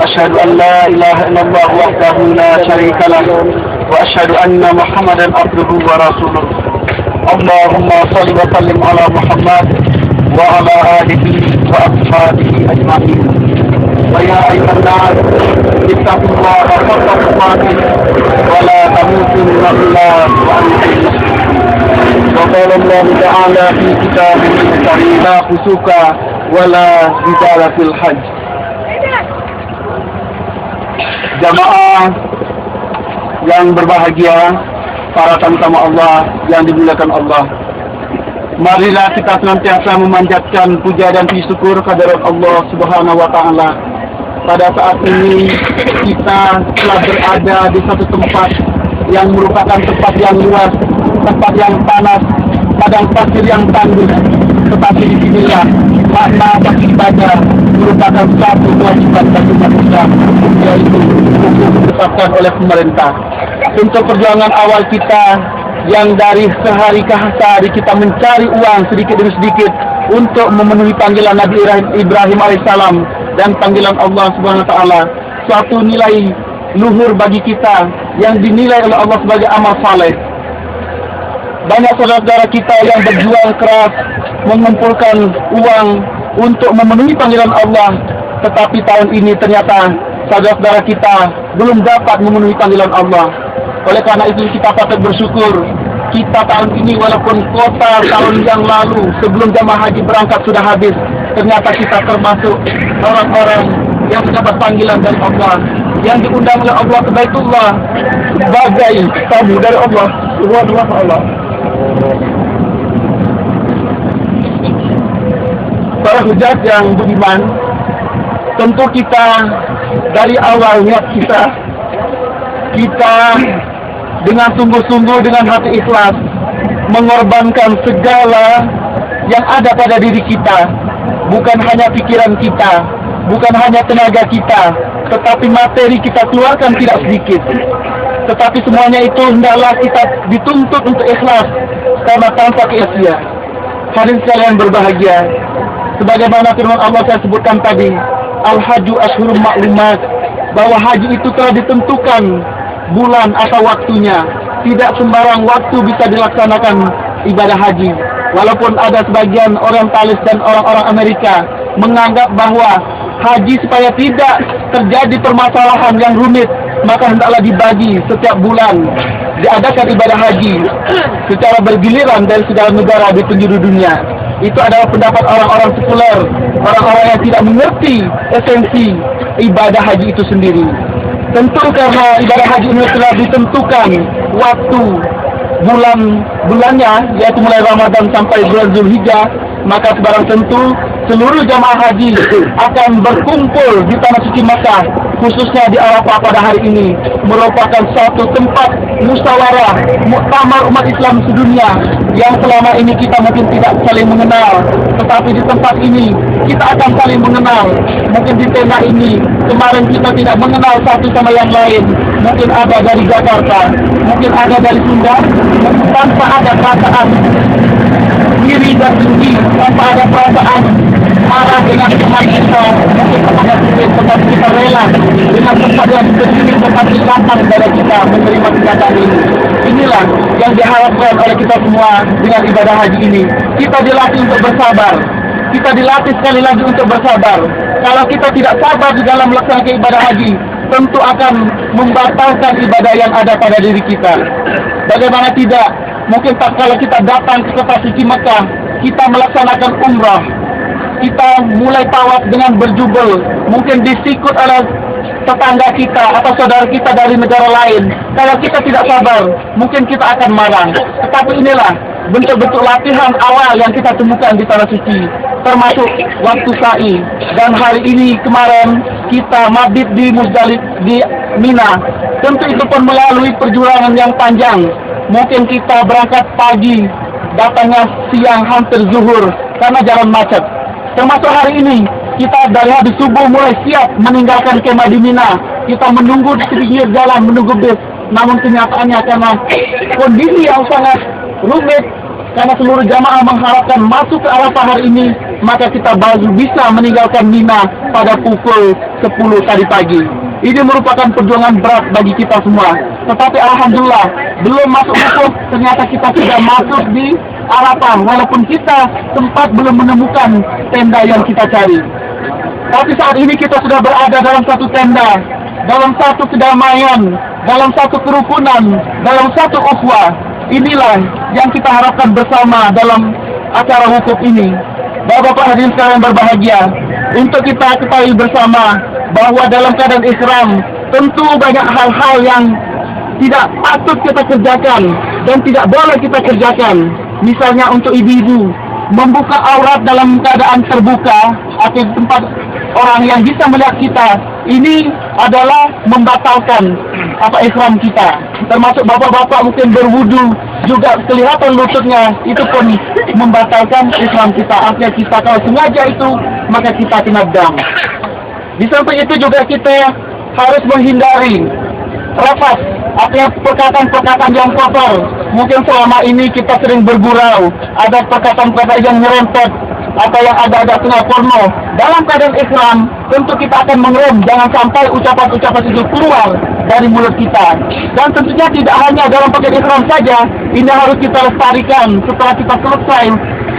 أشهد أن لا إله إلا الله وحده لا شريك له وأشهد أن محمدا عبده ورسوله اللهم صل وسلم على محمد وعلى آله وأصحابه أجمعين ويا أيها الناس اتقوا الله حق تقاته ولا تموتن إلا وأنتم مسلمون وقال الله تعالى في كتابه الكريم لا فسوق ولا جدال في الحج. Jamaah yang berbahagia, para tamu-tamu Allah yang dimuliakan Allah, marilah kita senantiasa memanjatkan puja dan puji syukur kehadirat Allah Subhanahu wa Ta'ala. Pada saat ini kita telah berada di satu tempat yang merupakan tempat yang luas, tempat yang panas, padang pasir yang tandus. Tetapi di sinilah makna beribadah merupakan satu kewajiban bagi manusia, yaitu hukum ditetapkan oleh pemerintah. Untuk perjuangan awal kita yang dari sehari ke hari kita mencari uang sedikit demi sedikit untuk memenuhi panggilan Nabi Ibrahim alaihissalam dan panggilan Allah Subhanahu wa Ta'ala, suatu nilai luhur bagi kita yang dinilai oleh Allah sebagai amal saleh. Banyak saudara-saudara kita yang berjuang keras mengumpulkan uang untuk memenuhi panggilan Allah, tetapi tahun ini ternyata saudara-saudara kita belum dapat memenuhi panggilan Allah. Oleh karena itu kita patut bersyukur, kita tahun ini walaupun kuota tahun yang lalu sebelum jamaah haji berangkat sudah habis, ternyata kita termasuk orang-orang yang mendapat panggilan dari Allah, yang diundang oleh Allah ke Baitullah sebagai tamu dari Allah Subhanahu wa Ta'ala. Para hujat yang budiman, tentu kita dari awal niat kita dengan sungguh-sungguh, dengan hati ikhlas mengorbankan segala yang ada pada diri kita, bukan hanya pikiran kita, bukan hanya tenaga kita, tetapi materi kita keluarkan tidak sedikit. Tetapi semuanya itu hendaklah kita dituntut untuk ikhlas, karena tanpa keikhlasan. Hadirin sekalian berbahagia, sebagaimana firman Allah saya sebutkan tadi, Al-Hajju Ashhurum Ma'lumat, bahwa haji itu telah ditentukan bulan atau waktunya. Tidak sembarang waktu bisa dilaksanakan ibadah haji. Walaupun ada sebagian orientalis dan orang-orang Amerika menganggap bahwa haji supaya tidak terjadi permasalahan yang rumit, maka hendaklah dibagi setiap bulan diadakan ibadah haji secara bergiliran dari segala negara di penjuru dunia. Itu adalah pendapat orang-orang sekuler, orang-orang yang tidak mengerti esensi ibadah haji itu sendiri. Tentu karena ibadah haji ini telah ditentukan waktu bulannya, yaitu mulai Ramadan sampai bulan Zulhijjah, maka sebarang tentu seluruh jamaah haji akan berkumpul di tanah suci Makkah, khususnya di Arafah pada hari ini, merupakan satu tempat musyawarah muktamar umat Islam sedunia yang selama ini kita mungkin tidak saling mengenal, tetapi di tempat ini kita akan saling mengenal. Mungkin di tenda ini kemarin kita tidak mengenal satu sama yang lain, mungkin ada dari Jakarta, mungkin ada dari Sunda, tanpa ada perasaan iri dan dengki, tanpa ada perasaan marah dengan teman kita, mungkin kepada tempat kita rela dengan tempat yang berdiri, tempat lapang dari kita menerima kenyataan ini. Inilah yang diharapkan oleh kita semua dengan ibadah haji ini. Kita dilatih untuk bersabar. Kita dilatih sekali lagi untuk bersabar. Kalau kita tidak sabar di dalam melaksanakan ibadah haji, tentu akan membatalkan ibadah yang ada pada diri kita. Bagaimana tidak? Mungkin tak kalau kita datang ke kota suci Mekah, kita melaksanakan umrah, kita mulai tawaf dengan berjubel, mungkin disikut oleh tetangga kita atau saudara kita dari negara lain. Kalau kita tidak sabar, mungkin kita akan marah. Tetapi inilah bentuk-bentuk latihan awal yang kita temukan di tanah suci, termasuk waktu sa'i. Dan hari ini kemarin kita mabit di Muzdalif di Mina. Tentu itu pun melalui perjuangan yang panjang. Mungkin kita berangkat pagi, datangnya siang hampir zuhur karena jalan macet. Termasuk hari ini kita dari habis subuh mulai siap meninggalkan kemah di Mina. Kita menunggu di pinggir jalan, menunggu bis. Namun kenyataannya karena kondisi yang sangat rumit, karena seluruh jamaah mengharapkan masuk ke Arafah hari ini, maka kita baru bisa meninggalkan Mina pada pukul 10 tadi pagi. Ini merupakan perjuangan berat bagi kita semua. Tetapi alhamdulillah, belum masuk wukuf, ternyata kita sudah masuk di Arafah, walaupun kita sempat belum menemukan tenda yang kita cari. Tapi saat ini kita sudah berada dalam satu tenda, dalam satu kedamaian, dalam satu kerukunan, dalam satu ukhuwah. Inilah yang kita harapkan bersama dalam acara wukuf ini. Bapak-bapak hadirin sekalian berbahagia, untuk kita ketahui bersama bahwa dalam keadaan ihram tentu banyak hal-hal yang tidak patut kita kerjakan dan tidak boleh kita kerjakan. Misalnya untuk ibu-ibu, membuka aurat dalam keadaan terbuka atau tempat orang yang bisa melihat kita, ini adalah membatalkan ihram kita. Termasuk bapak-bapak mungkin berwudu juga kelihatan lututnya, itu pun membatalkan ihram kita. Artinya kita kalau sengaja itu, maka kita kena dam. Di samping itu juga kita harus menghindari rafas, artinya perkataan-perkataan yang kotor. Mungkin selama ini kita sering bergurau, ada perkataan-perkataan yang nyerempet atau yang ada tengah porno. Dalam keadaan ihram, tentu kita akan mengerem, jangan sampai ucapan-ucapan itu keluar dari mulut kita. Dan tentunya tidak hanya dalam pakaian ihram saja, ini harus kita lestarikan setelah kita selesai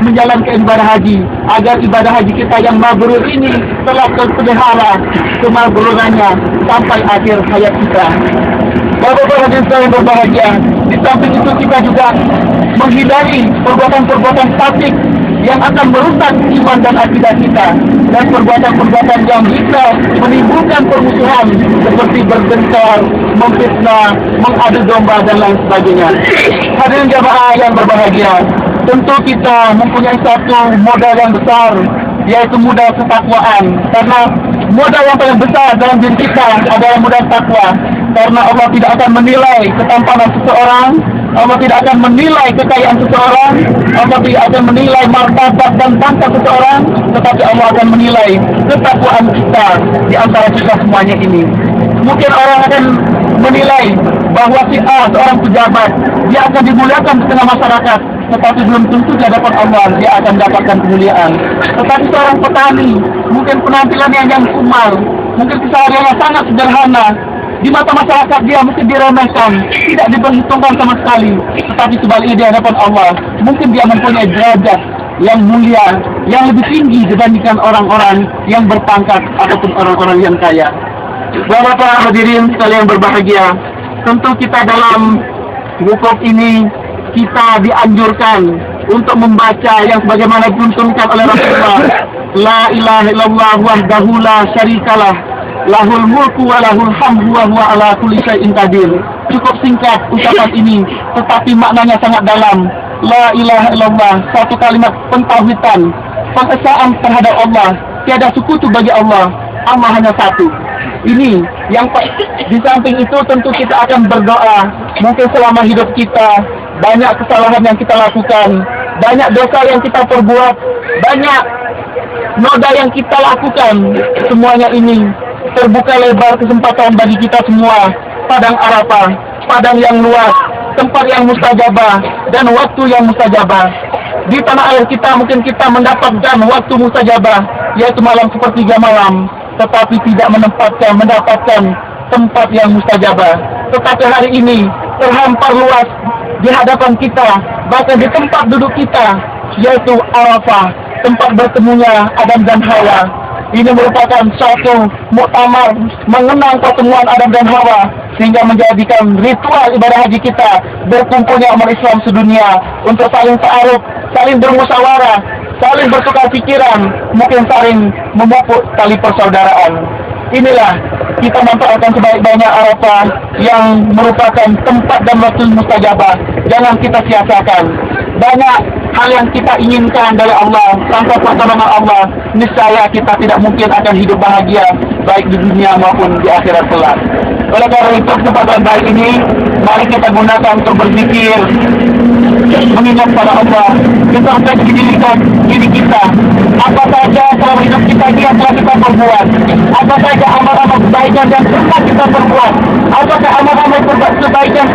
menjalankan ibadah haji, agar ibadah haji kita yang mabrur ini telah terpelihara kemabrurannya sampai akhir hayat kita. Bapak-bapak hadirin sekalian berbahagia, di samping itu kita juga menghindari perbuatan-perbuatan fasik yang akan merusak iman dan akidah kita, dan perbuatan-perbuatan yang bisa menimbulkan permusuhan seperti bertengkar, memfitnah, mengadu domba dan lain sebagainya. Hadirin jamaah yang berbahagia, tentu kita mempunyai satu modal yang besar, yaitu modal ketakwaan. Karena modal yang paling besar dalam diri kita adalah modal takwa. Karena Allah tidak akan menilai ketampanan seseorang, Allah tidak akan menilai kekayaan seseorang, Allah tidak akan menilai martabat dan pangkat seseorang, tetapi Allah akan menilai ketakwaan kita di antara kita semuanya ini. Mungkin orang akan menilai bahwa si A seorang pejabat, dia akan dimuliakan di tengah masyarakat, tetapi belum tentu di hadapan Allah dia akan mendapatkan kemuliaan. Tetapi seorang petani, mungkin penampilannya yang kumar, mungkin kesehariannya sangat sederhana, di mata masyarakat dia mungkin diremehkan, tidak diperhitungkan sama sekali. Tetapi sebaliknya di hadapan Allah, mungkin dia mempunyai derajat yang mulia, yang lebih tinggi dibandingkan orang-orang yang berpangkat ataupun orang-orang yang kaya. Bapak-bapak hadirin sekalian berbahagia, tentu kita dalam wukuf ini kita dianjurkan untuk membaca yang sebagaimana dituntunkan oleh Rasulullah, La ilaha illallah wahdahu la syarikalah, lahul mulku wa lahul hamdu wa huwa ala kulli syai'in qadir. Cukup singkat ucapan ini, tetapi maknanya sangat dalam. La ilaha illallah, satu kalimat pentauhidan, pengesaan terhadap Allah, tiada sekutu bagi Allah, Allah hanya satu. Ini yang di samping itu tentu kita akan berdoa. Mungkin selama hidup kita banyak kesalahan yang kita lakukan, banyak dosa yang kita perbuat, banyak noda yang kita lakukan. Semuanya ini terbuka lebar kesempatan bagi kita semua. Padang Arafah, padang yang luas, tempat yang mustajabah, dan waktu yang mustajabah. Di tanah air kita mungkin kita mendapatkan waktu mustajabah, yaitu malam sepertiga malam, tetapi tidak mendapatkan tempat yang mustajabah. Tetapi hari ini terhampar luas di hadapan kita, bahkan di tempat duduk kita, yaitu Arafah, tempat bertemunya Adam dan Hawa. Ini merupakan suatu muktamar mengenang pertemuan Adam dan Hawa, sehingga menjadikan ritual ibadah haji kita berkumpulnya umat Islam sedunia untuk saling ta'aruf, saling bermusyawarah, saling bertukar pikiran, mungkin saling memupuk tali persaudaraan. Inilah kita manfaatkan sebaik-baiknya Arafah yang merupakan tempat dan waktu mustajabah. Jangan kita sia-siakan. Banyak hal yang kita inginkan dari Allah, tanpa pertolongan Allah, niscaya kita tidak mungkin akan hidup bahagia, baik di dunia maupun di akhirat kelak. Oleh karena itu, kesempatan baik ini, mari kita gunakan untuk berzikir, mengingat pada Allah, kita untuk diri kita. Apa saja selama hidup kita ini yang telah kita perbuat, apa saja amal-amal kebaikan yang telah kita perbuat, apakah amal-amal kebaikan